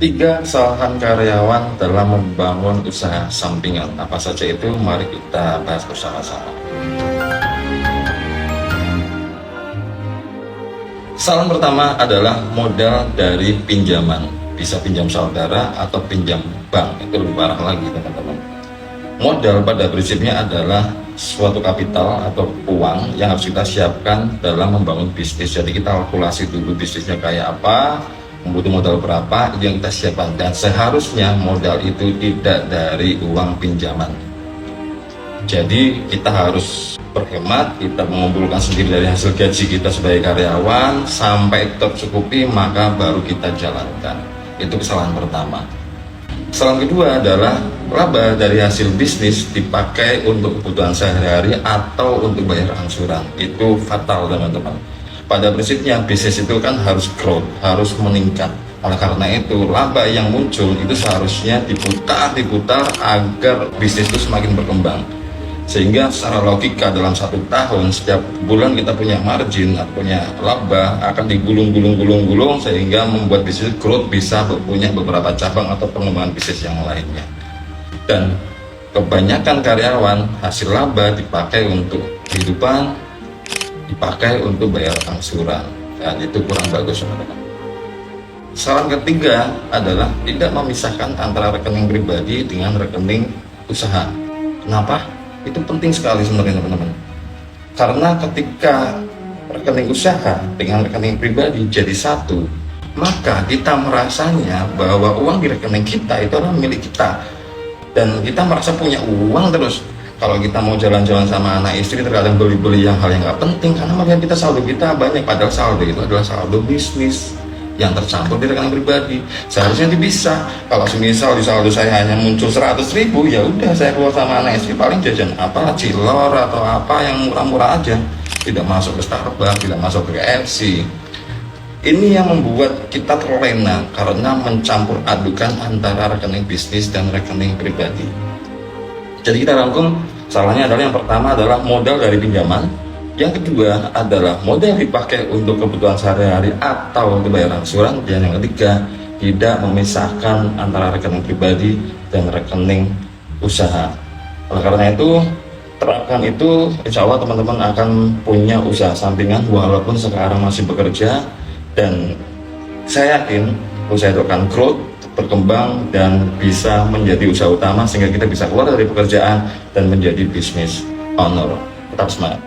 Tiga kesalahan karyawan dalam membangun usaha sampingan. Apa saja itu? Mari kita bahas bersama-sama. Kesalahan pertama adalah modal dari pinjaman. Bisa pinjam saudara atau pinjam bank. Itu lebih parah lagi, teman-teman. Modal pada prinsipnya adalah suatu kapital atau uang yang harus kita siapkan dalam membangun bisnis. Jadi kita kalkulasi dulu bisnisnya kayak apa, membutuhkan modal berapa, itu yang kita siapkan. Dan seharusnya modal itu tidak dari uang pinjaman. Jadi kita harus berhemat, kita mengumpulkan sendiri dari hasil gaji kita sebagai karyawan sampai tercukupi, maka baru kita jalankan. Itu kesalahan pertama. Kesalahan kedua adalah laba dari hasil bisnis dipakai untuk kebutuhan sehari-hari atau untuk bayar angsuran. Itu fatal, teman-teman. Pada prinsipnya bisnis itu kan harus growth, harus meningkat. Oleh karena itu laba yang muncul itu seharusnya diputar agar bisnis itu semakin berkembang. Sehingga secara logika dalam 1 tahun setiap bulan kita punya margin atau punya laba akan digulung sehingga membuat bisnis growth, bisa punya beberapa cabang atau pengembangan bisnis yang lainnya. Dan kebanyakan karyawan hasil laba dipakai untuk kehidupan, dipakai untuk bayar angsuran, dan itu kurang bagus, teman-teman. Saran ketiga adalah tidak memisahkan antara rekening pribadi dengan rekening usaha. Kenapa? Itu penting sekali sebenarnya, teman-teman. Karena ketika rekening usaha dengan rekening pribadi jadi satu, maka kita merasanya bahwa uang di rekening kita itu adalah milik kita, dan kita merasa punya uang terus. Kalau kita mau jalan-jalan sama anak istri, terkadang beli-beli yang hal yang nggak penting karena melihat kita saldo kita banyak, padahal saldo itu adalah saldo bisnis yang tercampur di rekening pribadi. Seharusnya bisa, kalau semisal di saldo saya hanya muncul 100.000, ya udah saya keluar sama anak istri paling jajan apa, cilor atau apa yang murah-murah aja, tidak masuk ke Starbucks, tidak masuk ke KFC. Ini yang membuat kita terlena karena mencampur adukan antara rekening bisnis dan rekening pribadi. Jadi kita rangkum, salahnya adalah yang pertama adalah modal dari pinjaman. Yang kedua adalah modal dipakai untuk kebutuhan sehari-hari atau untuk bayar angsuran. Dan yang ketiga, tidak memisahkan antara rekening pribadi dan rekening usaha. Oleh karena itu, terapkan itu, insya Allah teman-teman akan punya usaha sampingan walaupun sekarang masih bekerja. Dan saya yakin usaha itu akan growth, berkembang, dan bisa menjadi usaha utama sehingga kita bisa keluar dari pekerjaan dan menjadi bisnis owner. Tetap semangat.